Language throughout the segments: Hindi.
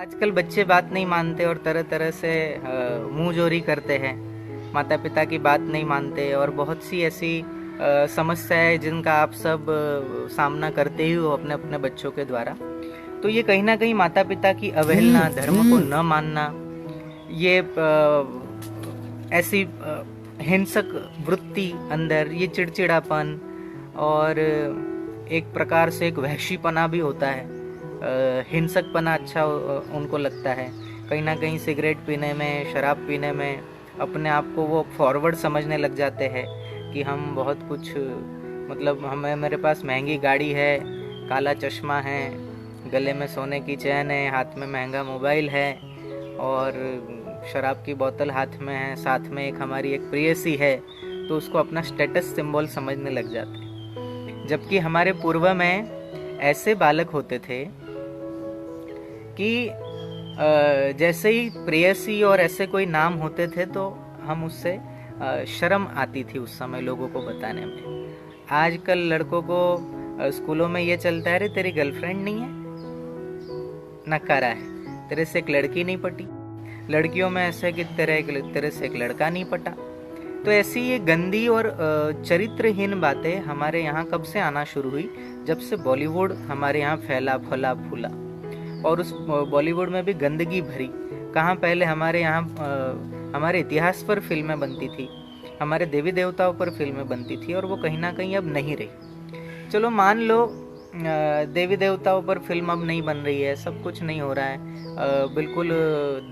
आजकल बच्चे बात नहीं मानते और तरह तरह से मुंह जोरी करते हैं, माता पिता की बात नहीं मानते और बहुत सी ऐसी समस्या है जिनका आप सब सामना करते ही हो अपने अपने बच्चों के द्वारा। तो ये कहीं ना कहीं माता पिता की अवहेलना, धर्म को न मानना, ये ऐसी हिंसक वृत्ति अंदर, ये चिड़चिड़ापन और एक प्रकार से एक वहशीपना भी होता है। हिंसकपना अच्छा उनको लगता है। कहीं ना कहीं सिगरेट पीने में, शराब पीने में अपने आप को वो फॉरवर्ड समझने लग जाते हैं कि हम बहुत कुछ, मतलब हमें, मेरे पास महंगी गाड़ी है, काला चश्मा है, गले में सोने की चैन है, हाथ में महंगा मोबाइल है और शराब की बोतल हाथ में है, साथ में एक हमारी एक प्रेयसी है, तो उसको अपना स्टेटस सिंबल समझने लग जाते हैं। जबकि हमारे पूर्व में ऐसे बालक होते थे कि जैसे ही प्रेयसी और ऐसे कोई नाम होते थे तो हम उससे शर्म आती थी उस समय लोगों को बताने में। आजकल लड़कों को स्कूलों में ये चलता है, अरे तेरी गर्लफ्रेंड नहीं है, नकारा है, तेरे से एक लड़की नहीं पटी। लड़कियों में ऐसा है कि तेरे से एक लड़का नहीं पटा। तो ऐसी ये गंदी और चरित्रहीन बातें हमारे यहाँ कब से आना शुरू हुई? जब से बॉलीवुड हमारे यहाँ फैला, फला, फूला और उस बॉलीवुड में भी गंदगी भरी। कहाँ पहले हमारे यहाँ हमारे इतिहास पर फिल्में बनती थी, हमारे देवी देवताओं पर फिल्में बनती थी और वो कहीं ना कहीं अब नहीं रही। चलो मान लो देवी देवताओं पर फिल्म अब नहीं बन रही है, सब कुछ नहीं हो रहा है, बिल्कुल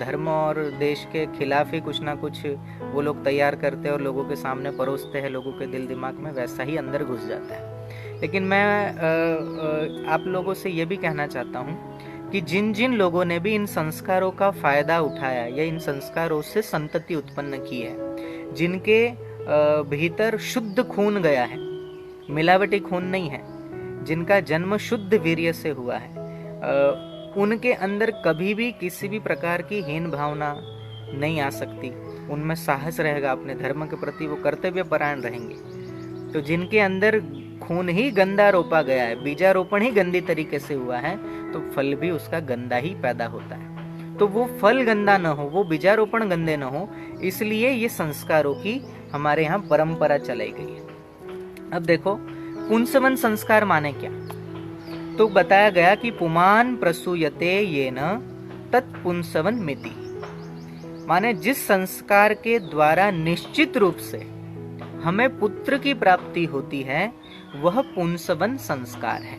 धर्म और देश के खिलाफ ही कुछ ना कुछ वो लोग तैयार करते हैं और लोगों के सामने परोसते हैं, लोगों के दिल दिमाग में वैसा ही अंदर घुस जाता है। लेकिन मैं आप लोगों से ये भी कहना चाहता हूँ कि जिन जिन लोगों ने भी इन संस्कारों का फायदा उठाया या इन संस्कारों से संतति उत्पन्न की है, जिनके भीतर शुद्ध खून गया है, मिलावटी खून नहीं है, जिनका जन्म शुद्ध वीर्य से हुआ है, उनके अंदर कभी भी किसी भी प्रकार की हीन भावना नहीं आ सकती। उनमें साहस रहेगा, अपने धर्म के प्रति वो कर्तव्य परायण रहेंगे। तो जिनके अंदर खून ही गंदा रोपा गया है, बीजारोपण ही गंदी तरीके से हुआ है, तो फल भी उसका गंदा ही पैदा होता है। तो वो फल गंदा न हो, वो बीजारोपण गंदे न हो, इसलिए ये संस्कारों की हमारे यहाँ परंपरा चलाई गई है। अब देखो, पुंसवन संस्कार माने क्या? तो बताया गया कि पुमान प्रसूयते येन तत्पुंसवन मिति, माने जिस संस्कार के द्वारा निश्चित रूप से हमें पुत्र की प्राप्ति होती है वह पुंसवन संस्कार है।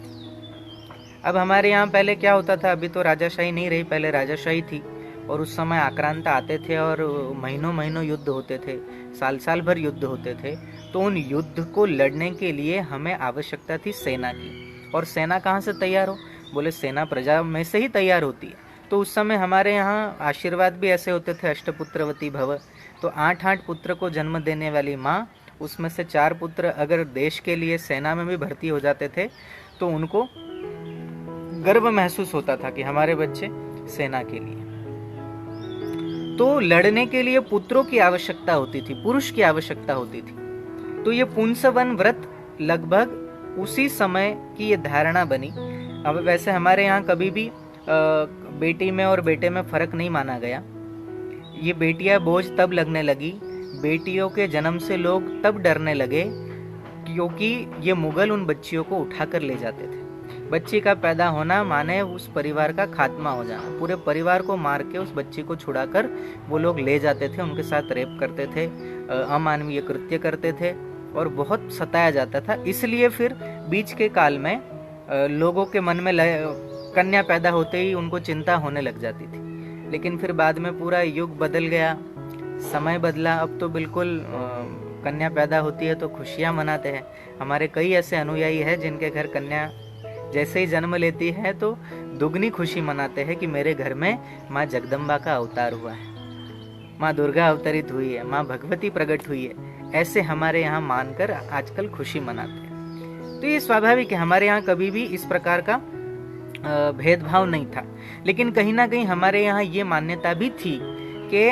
अब हमारे यहाँ पहले क्या होता था, अभी तो राजाशाही नहीं रही, पहले राजाशाही थी और उस समय आक्रांत आते थे और महीनों महीनों युद्ध होते थे, साल साल भर युद्ध होते थे। तो उन युद्ध को लड़ने के लिए हमें आवश्यकता थी सेना की। और सेना कहाँ से तैयार हो? बोले सेना प्रजा में से ही तैयार होती है। तो उस समय हमारे यहाँ आशीर्वाद भी ऐसे होते थे, अष्टपुत्रवती भव। तो 8 पुत्र को जन्म देने वाली माँ, उसमें से 4 पुत्र अगर देश के लिए सेना में भी भर्ती हो जाते थे तो उनको गर्व महसूस होता था कि हमारे बच्चे सेना के लिए। तो लड़ने के लिए पुत्रों की आवश्यकता होती थी, पुरुष की आवश्यकता होती थी। तो ये पुंसवन व्रत लगभग उसी समय की ये धारणा बनी। अब वैसे हमारे यहाँ कभी भी बेटी में और बेटे में फर्क नहीं माना गया। ये बेटियां बोझ तब लगने लगी, बेटियों के जन्म से लोग तब डरने लगे क्योंकि ये मुगल उन बच्चियों को उठाकर ले जाते थे। बच्ची का पैदा होना माने उस परिवार का खात्मा हो जाना। पूरे परिवार को मार के उस बच्ची को छुड़ाकर वो लोग ले जाते थे, उनके साथ रेप करते थे, अमानवीय कृत्य करते थे और बहुत सताया जाता था। इसलिए फिर बीच के काल में लोगों के मन में कन्या पैदा होते ही उनको चिंता होने लग जाती थी। लेकिन फिर बाद में पूरा युग बदल गया, समय बदला। अब तो बिल्कुल कन्या पैदा होती है तो खुशियाँ मनाते हैं। हमारे कई ऐसे अनुयायी हैं जिनके घर कन्या जैसे ही जन्म लेती है तो दुगनी खुशी मनाते हैं कि मेरे घर में माँ जगदम्बा का अवतार हुआ है, माँ दुर्गा अवतरित हुई है, माँ भगवती प्रकट हुई है। ऐसे हमारे यहाँ मानकर आजकल खुशी मनाते हैं। तो ये स्वाभाविक है, हमारे यहाँ कभी भी इस प्रकार का भेदभाव नहीं था। लेकिन कहीं ना कहीं हमारे यहाँ ये मान्यता भी थी कि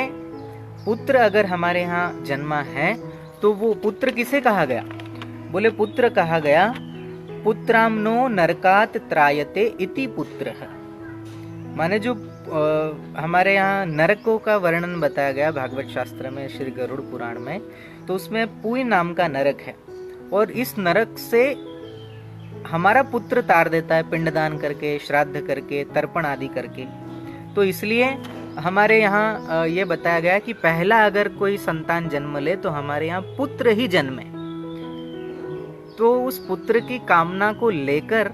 पुत्र अगर हमारे यहाँ जन्मा है तो वो पुत्र किसे कहा गया? बोले पुत्र कहा गया पुत्रामनो नरकात त्रायते इति पुत्रः, माने जो हमारे यहाँ नरकों का वर्णन बताया गया भागवत शास्त्र में, श्री गरुड़ पुराण में, तो उसमें पुई नाम का नरक है, और इस नरक से हमारा पुत्र तार देता है पिंडदान करके, श्राद्ध करके, तर्पण आदि करके। तो इसलिए हमारे यहाँ ये बताया गया कि पहला अगर कोई संतान जन्म ले तो हमारे यहाँ पुत्र ही जन्मे। तो उस पुत्र की कामना को लेकर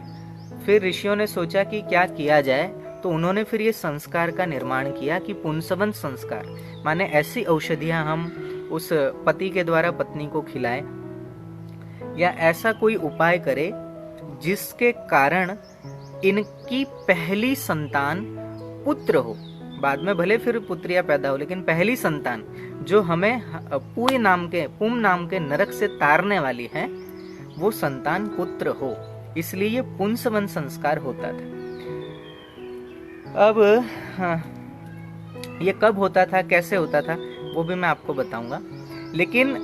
फिर ऋषियों ने सोचा कि क्या किया जाए, तो उन्होंने फिर ये संस्कार का निर्माण किया कि पुंसवन संस्कार, माने ऐसी औषधियां हम उस पति के द्वारा पत्नी को खिलाएं, या ऐसा कोई उपाय करे जिसके कारण इनकी पहली संतान पुत्र हो। बाद में भले फिर पुत्रियां पैदा हो, लेकिन पहली संतान जो हमें पुम नाम के नरक से तारने वाली है, वो संतान पुत्र हो। इसलिए ये पुंसवन संस्कार होता था। अब ये कब होता था, कैसे होता था, वो भी मैं आपको बताऊंगा। लेकिन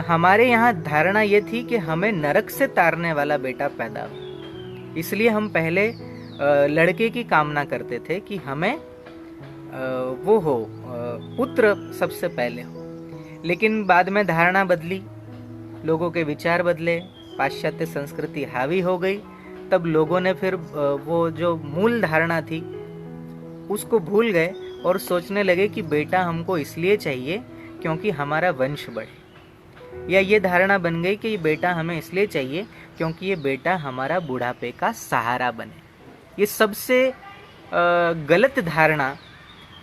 हमारे यहाँ धारणा ये थी कि हमें नरक से तारने वाला बेटा पैदा हो, इसलिए हम पहले लड़के की कामना करते थे कि हमें वो हो, पुत्र सबसे पहले हो। लेकिन बाद में धारणा बदली, लोगों के विचार बदले, पाश्चात्य संस्कृति हावी हो गई, तब लोगों ने फिर वो जो मूल धारणा थी उसको भूल गए और सोचने लगे कि बेटा हमको इसलिए चाहिए क्योंकि हमारा वंश बढ़े, या ये धारणा बन गई कि बेटा हमें इसलिए चाहिए क्योंकि ये बेटा हमारा बुढ़ापे का सहारा बने। ये सबसे गलत धारणा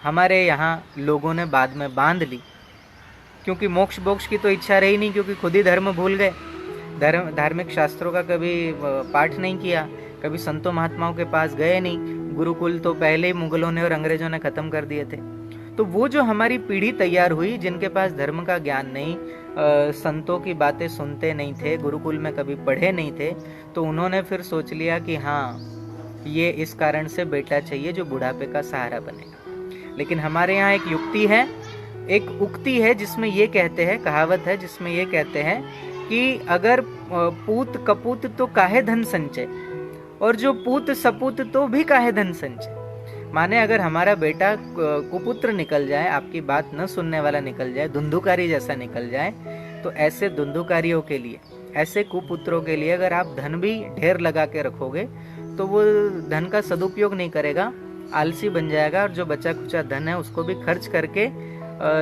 हमारे यहाँ लोगों ने बाद में बांध ली, क्योंकि मोक्ष बोक्ष की तो इच्छा रही नहीं, क्योंकि खुद ही धर्म भूल गए, धार्मिक शास्त्रों का कभी पाठ नहीं किया, कभी संतों महात्माओं के पास गए नहीं, गुरुकुल तो पहले ही मुगलों ने और अंग्रेजों ने खत्म कर दिए थे। तो वो जो हमारी पीढ़ी तैयार हुई, जिनके पास धर्म का ज्ञान नहीं, संतों की बातें सुनते नहीं थे, गुरुकुल में कभी पढ़े नहीं थे, तो उन्होंने फिर सोच लिया कि हाँ, ये इस कारण से बेटा चाहिए जो बुढ़ापे का सहारा बनेगा। लेकिन हमारे यहाँ एक युक्ति है, एक उक्ति है जिसमें ये कहते हैं, कहावत है जिसमें ये कहते हैं कि अगर पूत कपूत तो काहे धन संचय, और जो पूत सपूत तो भी काहे धन संचय। माने अगर हमारा बेटा कुपुत्र निकल जाए, आपकी बात न सुनने वाला निकल जाए, धुंधुकारी जैसा निकल जाए, तो ऐसे धुंधुकारियों के लिए, ऐसे कुपुत्रों के लिए अगर आप धन भी ढेर लगा के रखोगे तो वो धन का सदुपयोग नहीं करेगा, आलसी बन जाएगा, और जो बचा खुचा धन है उसको भी खर्च करके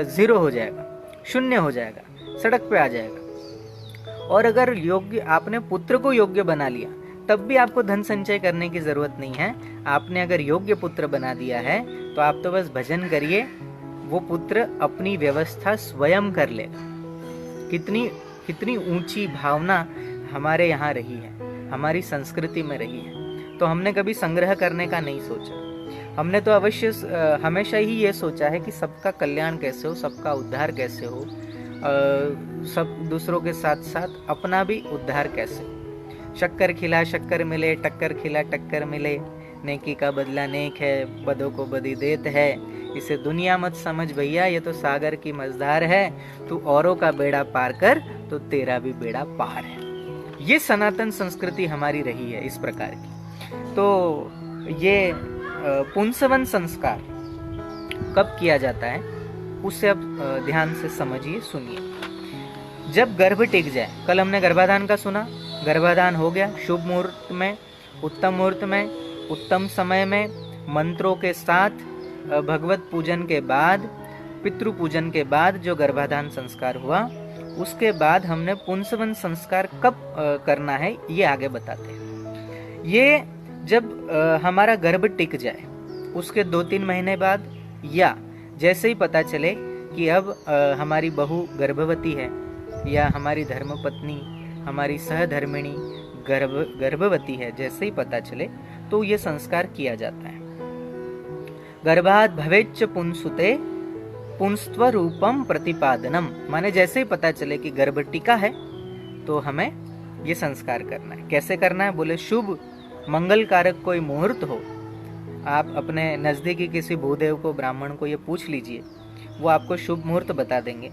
जीरो हो जाएगा, शून्य हो जाएगा, सड़क पे आ जाएगा। और अगर योग्य, आपने पुत्र को योग्य बना लिया, तब भी आपको धन संचय करने की जरूरत नहीं है। आपने अगर योग्य पुत्र बना दिया है तो आप तो बस भजन करिए, वो पुत्र अपनी व्यवस्था स्वयं कर लेगा। कितनी ऊंची भावना हमारे यहाँ रही है, हमारी संस्कृति में रही है। तो हमने कभी संग्रह करने का नहीं सोचा, हमने तो अवश्य हमेशा ही ये सोचा है कि सबका कल्याण कैसे हो, सबका उद्धार कैसे हो, सब दूसरों के साथ साथ अपना भी उद्धार कैसे। शक्कर खिला शक्कर मिले, टक्कर खिला टक्कर मिले, नेकी का बदला नेक है, बदों को बदी देत है, इसे दुनिया मत समझ भैया, ये तो सागर की मझधार है, तू औरों का बेड़ा पार कर तो तेरा भी बेड़ा पार है। ये सनातन संस्कृति हमारी रही है इस प्रकार की। तो ये पुंसवन संस्कार कब किया जाता है उससे अब ध्यान से समझिए, सुनिए। जब गर्भ टिक जाए, कल हमने गर्भाधान का सुना, गर्भाधान हो गया, शुभ मुहूर्त में, उत्तम मुहूर्त में, उत्तम समय में, मंत्रों के साथ, भगवत पूजन के बाद, पितृ पूजन के बाद जो गर्भाधान संस्कार हुआ, उसके बाद हमने पुंसवन संस्कार कब करना है ये आगे बताते हैं। ये जब हमारा गर्भ टिक जाए उसके 2-3 महीने बाद, या जैसे ही पता चले कि अब हमारी बहू गर्भवती है, या हमारी धर्मपत्नी, हमारी सहधर्मिणी गर्भवती है, जैसे ही पता चले तो ये संस्कार किया जाता है। गर्भात् भवेच्च पुंसुते पुंस्त्व रूपम प्रतिपादनम, माने जैसे ही पता चले कि गर्भ टिका है तो हमें ये संस्कार करना है। कैसे करना है बोले, शुभ मंगल कारक कोई मुहूर्त हो, आप अपने नजदीकी किसी भूदेव को, ब्राह्मण को ये पूछ लीजिए, वो आपको शुभ मुहूर्त बता देंगे,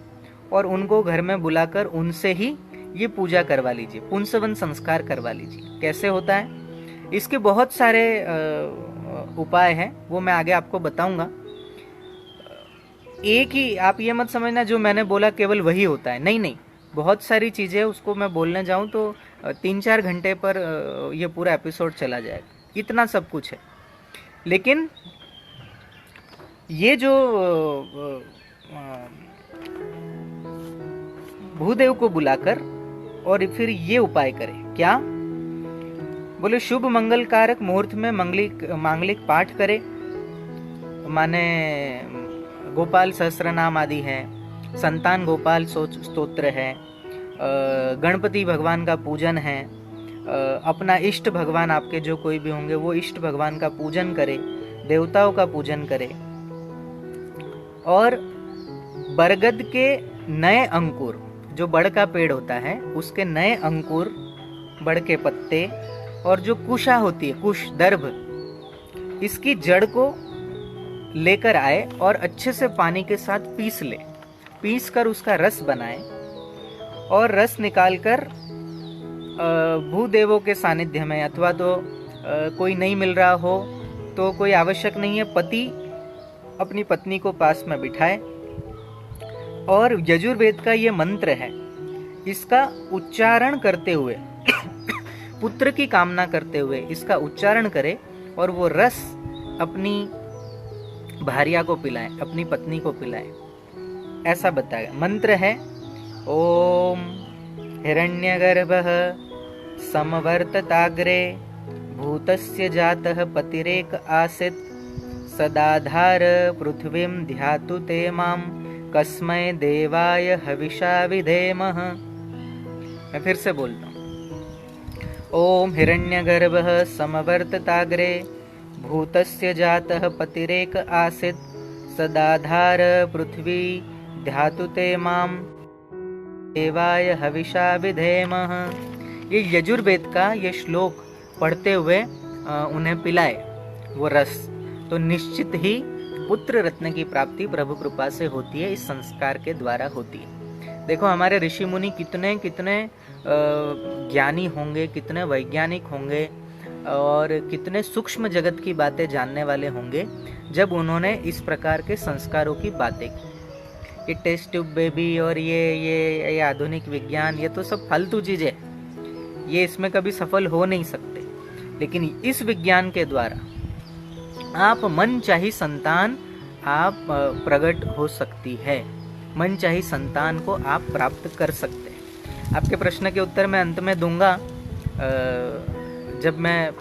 और उनको घर में बुलाकर उनसे ही ये पूजा करवा लीजिए, पुंसवन संस्कार करवा लीजिए। कैसे होता है, इसके बहुत सारे उपाय है वो मैं आगे आपको बताऊंगा। एक ही आप ये मत समझना जो मैंने बोला केवल वही होता है, नहीं नहीं, बहुत सारी चीज़ें, उसको मैं बोलने जाऊं तो 3-4 घंटे पर ये पूरा एपिसोड चला जाएगा, इतना सब कुछ है। लेकिन ये जो भूदेव को बुलाकर और फिर ये उपाय करे, क्या बोले, शुभ मंगल कारक मुहूर्त में मांगलिक पाठ करे, माने गोपाल सहस्त्र नाम आदि है, संतान गोपाल स्तोत्र है, गणपति भगवान का पूजन है, अपना इष्ट भगवान आपके जो कोई भी होंगे वो इष्ट भगवान का पूजन करे, देवताओं का पूजन करे, और बरगद के नए अंकुर, जो बड़ का पेड़ होता है उसके नए अंकुर, बड़ के पत्ते, और जो कुशा होती है, कुश दर्भ, इसकी जड़ को लेकर आए और अच्छे से पानी के साथ पीस कर उसका रस बनाए, और रस निकालकर भूदेवों के सानिध्य में, अथवा तो कोई नहीं मिल रहा हो तो कोई आवश्यक नहीं है, पति अपनी पत्नी को पास में बिठाए और यजुर्वेद का ये मंत्र है, इसका उच्चारण करते हुए पुत्र की कामना करते हुए इसका उच्चारण करे, और वो रस अपनी भार्या को पिलाए, अपनी पत्नी को पिलाए, ऐसा बताया। मंत्र है ओम हिरण्यगर्भः समवर्तताग्रे भूतस्य जातः पतिरेक आसीत् सदाधार पृथ्वीं ध्यातु ते मां कस्मै देवाय हविषा विधेमः। मैं फिर से बोलता हूँ, ओम हिरण्यगर्भः समवर्तताग्रे भूतस्य जातः पतिरेक आसीत् सदाधार पृथ्वी ध्यातु ते मां देवाय हविषा विधेमः। ये यजुर्वेद का ये श्लोक पढ़ते हुए उन्हें पिलाए वो रस, तो निश्चित ही पुत्र रत्न की प्राप्ति प्रभु कृपा से होती है, इस संस्कार के द्वारा होती है। देखो हमारे ऋषि मुनि कितने कितने ज्ञानी होंगे, कितने वैज्ञानिक होंगे, और कितने सूक्ष्म जगत की बातें जानने वाले होंगे जब उन्होंने इस प्रकार के संस्कारों की बातें की। ये टेस्ट ट्यूब बेबी और ये आधुनिक विज्ञान, ये तो सब फालतू चीजें, ये इसमें कभी सफल हो नहीं सकते। लेकिन इस विज्ञान के द्वारा आप मन चाही संतान आप प्रकट हो सकती है, मन चाही संतान को आप प्राप्त कर सकते हैं। आपके प्रश्न के उत्तर मैं अंत में दूंगा, जब मैं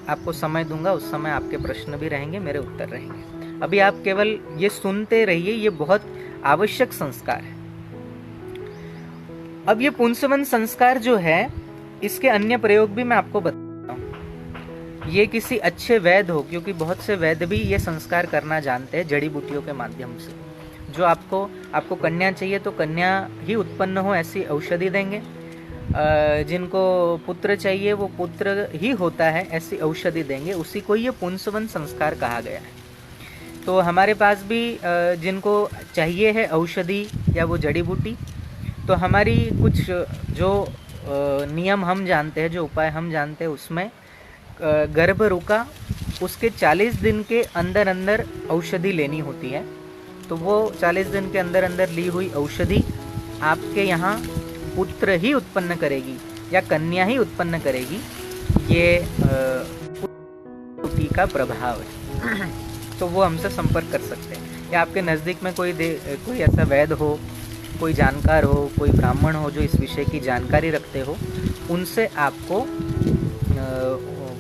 आपको समय दूंगा उस समय आपके प्रश्न भी रहेंगे, मेरे उत्तर रहेंगे। अभी आप केवल ये सुनते रहिए, ये बहुत आवश्यक संस्कार है। अब ये पुंसवन संस्कार जो है, इसके अन्य प्रयोग भी मैं आपको बताता हूँ। ये किसी अच्छे वैद्य हो, क्योंकि बहुत से वैद्य भी ये संस्कार करना जानते हैं जड़ी बूटियों के माध्यम से। जो आपको कन्या चाहिए तो कन्या ही उत्पन्न हो ऐसी औषधि देंगे, जिनको पुत्र चाहिए वो पुत्र ही होता है ऐसी औषधि देंगे, उसी को ये पुंसवन संस्कार कहा गया है। तो हमारे पास भी जिनको चाहिए है औषधि या वो जड़ी बूटी, तो हमारी कुछ जो नियम हम जानते हैं, जो उपाय हम जानते हैं, उसमें गर्भ रुका उसके 40 दिन के अंदर अंदर औषधि लेनी होती है। तो वो 40 दिन के अंदर अंदर ली हुई औषधि आपके यहाँ पुत्र ही उत्पन्न करेगी या कन्या ही उत्पन्न करेगी, ये पुत्री का प्रभाव है। तो वो हमसे संपर्क कर सकते हैं, या आपके नज़दीक में कोई ऐसा वैद्य हो, कोई जानकार हो, कोई ब्राह्मण हो जो इस विषय की जानकारी रखते हो, उनसे आपको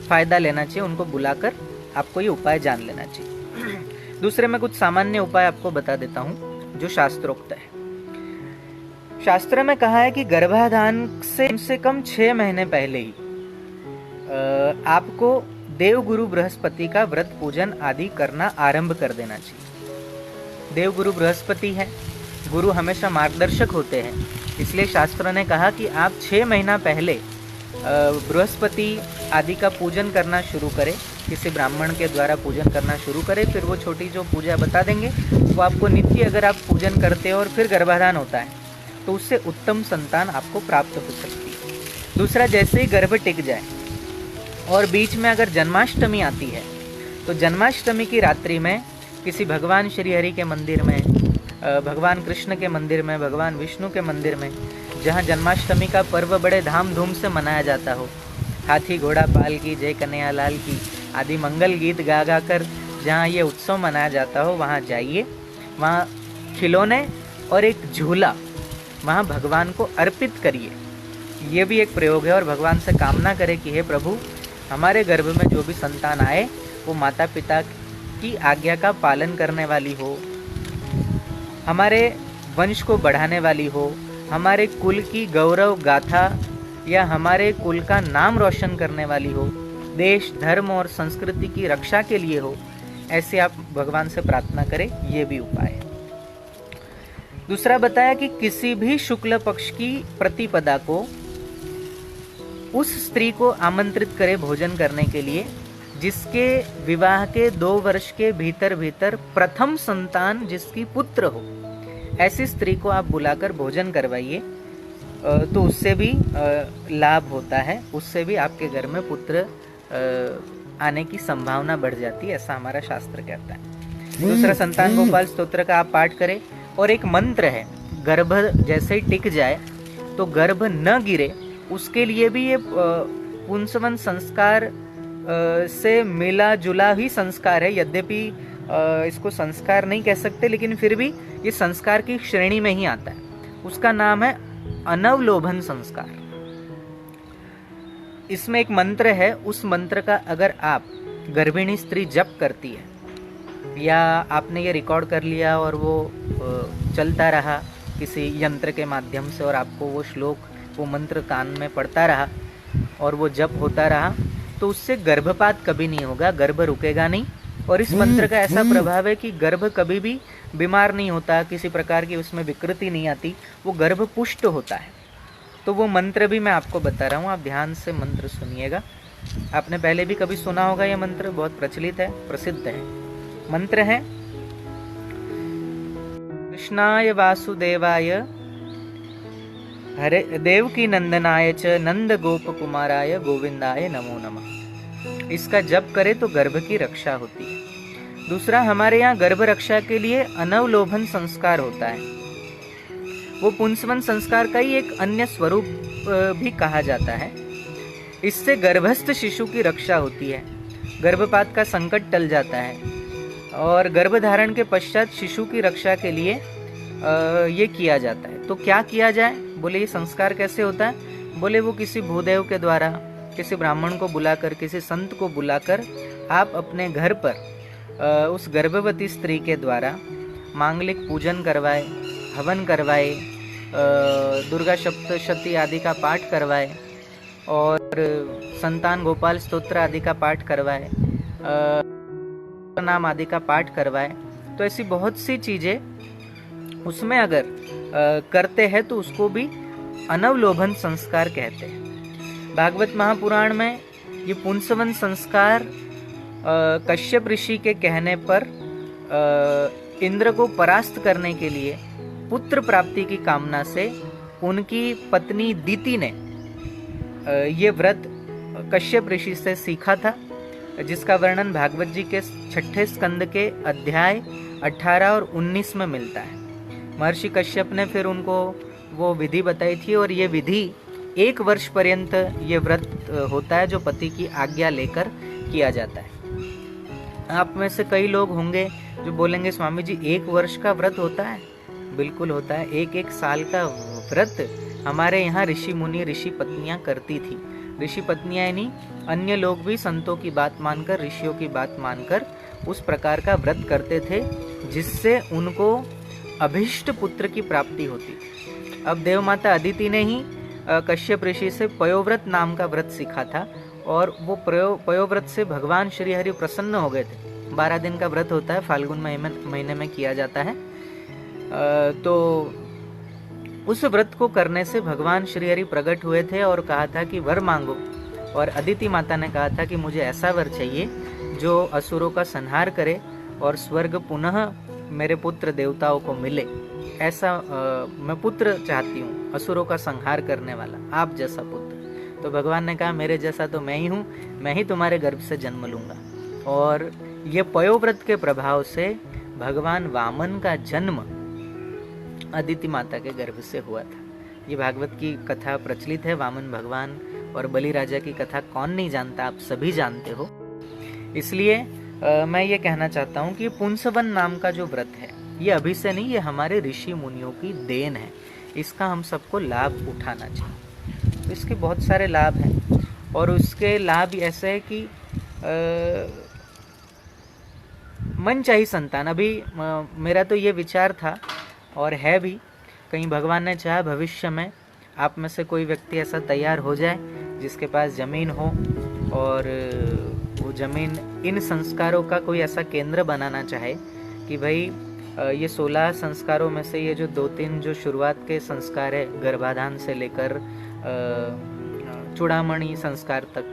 फ़ायदा लेना चाहिए, उनको बुलाकर आपको ये उपाय जान लेना चाहिए। दूसरे मैं कुछ सामान्य उपाय आपको बता देता हूँ जो शास्त्रोक्त है। शास्त्र में कहा है कि गर्भाधान से कम से कम 6 महीने पहले ही आपको देवगुरु बृहस्पति का व्रत पूजन आदि करना आरंभ कर देना चाहिए। देवगुरु बृहस्पति है, गुरु हमेशा मार्गदर्शक होते हैं, इसलिए शास्त्र ने कहा कि आप 6 महीना पहले बृहस्पति आदि का पूजन करना शुरू करें, किसी ब्राह्मण के द्वारा पूजन करना शुरू करें। फिर वो छोटी जो पूजा बता देंगे वो आपको नित्य अगर आप पूजन करते हो और फिर गर्भाधान होता है तो उससे उत्तम संतान आपको प्राप्त हो सकती है। दूसरा, जैसे ही गर्भ टिक जाए और बीच में अगर जन्माष्टमी आती है तो जन्माष्टमी की रात्रि में किसी भगवान श्री हरि के मंदिर में, भगवान कृष्ण के मंदिर में, भगवान विष्णु के मंदिर में, जहाँ जन्माष्टमी का पर्व बड़े धामधूम से मनाया जाता हो, हाथी घोड़ा पाल की, जय कन्हैया लाल की आदि मंगल गीत गा गा कर जहाँ ये उत्सव मनाया जाता हो, वहाँ जाइए। वहाँ खिलौने और एक झूला वहाँ भगवान को अर्पित करिए। ये भी एक प्रयोग है। और भगवान से कामना करें कि हे प्रभु, हमारे गर्भ में जो भी संतान आए वो माता पिता की आज्ञा का पालन करने वाली हो, हमारे वंश को बढ़ाने वाली हो, हमारे कुल की गौरव गाथा या हमारे कुल का नाम रोशन करने वाली हो, देश धर्म और संस्कृति की रक्षा के लिए हो। ऐसे आप भगवान से प्रार्थना करें, ये भी उपाय है। दूसरा बताया कि किसी भी शुक्ल पक्ष की प्रतिपदा को उस स्त्री को आमंत्रित करें भोजन करने के लिए जिसके विवाह के 2 वर्ष के भीतर भीतर प्रथम संतान जिसकी पुत्र हो। ऐसी स्त्री को आप बुलाकर भोजन करवाइए, तो उससे भी लाभ होता है, उससे भी आपके घर में पुत्र आने की संभावना बढ़ जाती है, ऐसा हमारा शास्त्र कहता है। दूसरा, संतान गोपाल स्तोत्र का आप पाठ करें। और एक मंत्र है, गर्भ जैसे ही टिक जाए तो गर्भ न गिरे, उसके लिए भी ये पुंसवन संस्कार से मिला जुला ही संस्कार है। यद्यपि इसको संस्कार नहीं कह सकते, लेकिन फिर भी ये संस्कार की श्रेणी में ही आता है। उसका नाम है अनवलोभन संस्कार। इसमें एक मंत्र है, उस मंत्र का अगर आप गर्भिणी स्त्री जप करती है या आपने ये रिकॉर्ड कर लिया और वो चलता रहा किसी यंत्र के माध्यम से और आपको वो श्लोक, वो मंत्र कान में पड़ता रहा और वो जप होता रहा, तो उससे गर्भपात कभी नहीं होगा, गर्भ रुकेगा नहीं। और इस मंत्र का ऐसा प्रभाव है कि गर्भ कभी भी बीमार नहीं होता, किसी प्रकार की उसमें विकृति नहीं आती, वो गर्भ पुष्ट होता है। तो वो मंत्र भी मैं आपको बता रहा हूँ, आप ध्यान से मंत्र सुनिएगा। आपने पहले भी कभी सुना होगा, ये मंत्र बहुत प्रचलित है, प्रसिद्ध है। मंत्र है, कृष्णाय वासुदेवाय हरे देवकी नंदनाय च नंद गोप कुमाराय गोविंदाय नमो नमः। इसका जप करे तो गर्भ की रक्षा होती है। दूसरा, हमारे यहाँ गर्भ रक्षा के लिए अनवलोभन संस्कार होता है। वो पुंसवन संस्कार का ही एक अन्य स्वरूप भी कहा जाता है। इससे गर्भस्थ शिशु की रक्षा होती है, गर्भपात का संकट टल जाता है। और गर्भधारण के पश्चात शिशु की रक्षा के लिए ये किया जाता है। तो क्या किया जाए? बोले ये संस्कार कैसे होता है? बोले वो किसी भूदेव के द्वारा, किसी ब्राह्मण को बुलाकर, किसी संत को बुलाकर आप अपने घर पर उस गर्भवती स्त्री के द्वारा मांगलिक पूजन करवाए, हवन करवाए, दुर्गा सप्तशती आदि का पाठ करवाए और संतान गोपाल स्तोत्र आदि का पाठ करवाए, नाम आदि का पाठ करवाए। तो ऐसी बहुत सी चीजें उसमें अगर करते हैं तो उसको भी अनवलोभन संस्कार कहते हैं। भागवत महापुराण में ये पुंसवन संस्कार कश्यप ऋषि के कहने पर इंद्र को परास्त करने के लिए पुत्र प्राप्ति की कामना से उनकी पत्नी दीति ने ये व्रत कश्यप ऋषि से सीखा था, जिसका वर्णन भागवत जी के 6ठे स्कंद के अध्याय 18 और 19 में मिलता है। महर्षि कश्यप ने फिर उनको वो विधि बताई थी और ये विधि 1 वर्ष पर्यंत ये व्रत होता है जो पति की आज्ञा लेकर किया जाता है। आप में से कई लोग होंगे जो बोलेंगे स्वामी जी 1 वर्ष का व्रत होता है? बिल्कुल होता है। 1 साल का व्रत हमारे यहाँ ऋषि मुनि, ऋषि पत्नियां करती थी। ऋषि पत्नियां यानी अन्य लोग भी संतों की बात मानकर, ऋषियों की बात मानकर उस प्रकार का व्रत करते थे जिससे उनको अभिष्ट पुत्र की प्राप्ति होती। अब देव माता अदिति ने ही कश्यप ऋषि से पयोव्रत नाम का व्रत सीखा था और वो पयोव्रत से भगवान श्री हरि प्रसन्न हो गए थे। 12 दिन का व्रत होता है, फाल्गुन महीने में किया जाता है। तो उस व्रत को करने से भगवान श्री हरि प्रकट हुए थे और कहा था कि वर मांगो। और अदिति माता ने कहा था कि मुझे ऐसा वर चाहिए जो असुरों का संहार करे और स्वर्ग पुनः मेरे पुत्र देवताओं को मिले। ऐसा मैं पुत्र चाहती हूँ, असुरों का संहार करने वाला, आप जैसा पुत्र। तो भगवान ने कहा मेरे जैसा तो मैं ही हूँ, मैं ही तुम्हारे गर्भ से जन्म लूँगा। और ये पयोव्रत के प्रभाव से भगवान वामन का जन्म अदिति माता के गर्भ से हुआ था। ये भागवत की कथा प्रचलित है। वामन भगवान और बलि राजा की कथा कौन नहीं जानता, आप सभी जानते हो। इसलिए मैं ये कहना चाहता हूँ कि पुंसवन नाम का जो व्रत है ये अभी से नहीं, ये हमारे ऋषि मुनियों की देन है। इसका हम सबको लाभ उठाना चाहिए। तो इसके बहुत सारे लाभ हैं और उसके लाभ ऐसे है कि मन चाही संतान। अभी मेरा तो ये विचार था और है भी, कहीं भगवान ने चाहा भविष्य में आप में से कोई व्यक्ति ऐसा तैयार हो जाए जिसके पास ज़मीन हो और वो ज़मीन इन संस्कारों का कोई ऐसा केंद्र बनाना चाहे कि भाई ये 16 संस्कारों में से ये जो 2-3 जो शुरुआत के संस्कार है, गर्भाधान से लेकर चूड़ामणि संस्कार तक,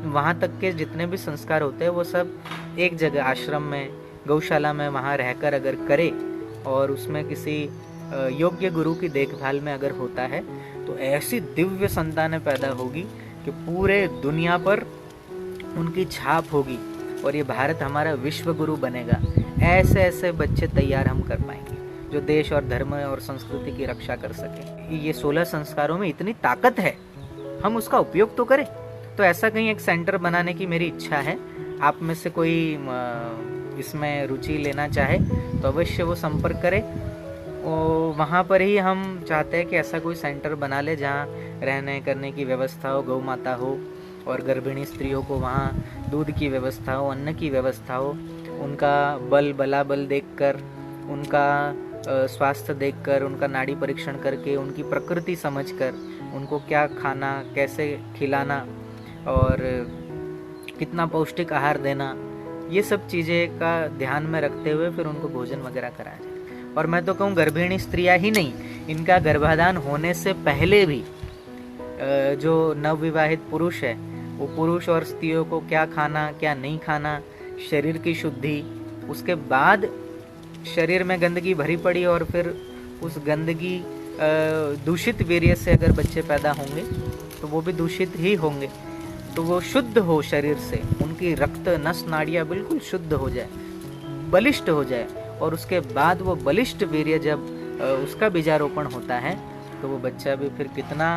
वहाँ तक के जितने भी संस्कार होते हैं वो सब एक जगह आश्रम में, गौशाला में वहाँ रहकर अगर करे और उसमें किसी योग्य गुरु की देखभाल में अगर होता है तो ऐसी दिव्य संतानें पैदा होगी कि पूरे दुनिया पर उनकी छाप होगी और ये भारत हमारा विश्व गुरु बनेगा। ऐसे ऐसे बच्चे तैयार हम कर पाएंगे जो देश और धर्म और संस्कृति की रक्षा कर सके। ये 16 संस्कारों में इतनी ताकत है, हम उसका उपयोग तो करें। तो ऐसा कहीं एक सेंटर बनाने की मेरी इच्छा है। आप में से कोई इसमें रुचि लेना चाहे तो अवश्य वो संपर्क करे। वहाँ पर ही हम चाहते हैं कि ऐसा कोई सेंटर बना ले जहाँ रहने करने की व्यवस्था हो, गौ माता हो और गर्भिणी स्त्रियों को वहाँ दूध की व्यवस्था हो, अन्न की व्यवस्था हो, उनका बलाबल देखकर, उनका स्वास्थ्य देखकर, उनका नाड़ी परीक्षण करके, उनकी प्रकृति समझकर उनको क्या खाना, कैसे खिलाना और कितना पौष्टिक आहार देना, ये सब चीज़ें का ध्यान में रखते हुए फिर उनको भोजन वगैरह कराया जाए। और मैं तो कहूँ गर्भिणी स्त्रियाँ ही नहीं, इनका गर्भाधान होने से पहले भी जो नवविवाहित पुरुष है वो पुरुष और स्त्रियों को क्या खाना क्या नहीं खाना, शरीर की शुद्धि, उसके बाद शरीर में गंदगी भरी पड़ी और फिर उस गंदगी दूषित वीर्य से अगर बच्चे पैदा होंगे तो वो भी दूषित ही होंगे। तो वो शुद्ध हो शरीर से, उनकी रक्त नस नाड़ियाँ बिल्कुल शुद्ध हो जाए, बलिष्ठ हो जाए और उसके बाद वो बलिष्ठ वीर्य जब उसका बीजारोपण होता है तो वो बच्चा भी फिर कितना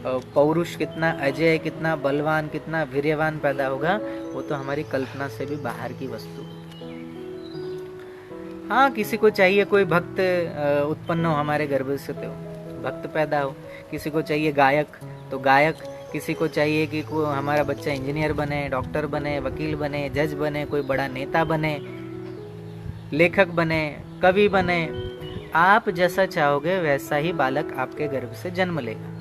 पौरुष, कितना अजय, कितना बलवान, कितना वीर्यवान पैदा होगा, वो तो हमारी कल्पना से भी बाहर की वस्तु। हाँ, किसी को चाहिए कोई भक्त उत्पन्न हो हमारे गर्भ से तो भक्त पैदा हो, किसी को चाहिए गायक तो गायक, किसी को चाहिए कि हमारा बच्चा इंजीनियर बने, डॉक्टर बने, वकील बने, जज बने, कोई बड़ा नेता बने, लेखक बने, कवि बने। आप जैसा चाहोगे वैसा ही बालक आपके गर्भ से जन्म लेगा।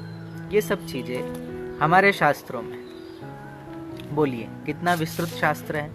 ये सब चीज़ें हमारे शास्त्रों में, बोलिए कितना विस्तृत शास्त्र है।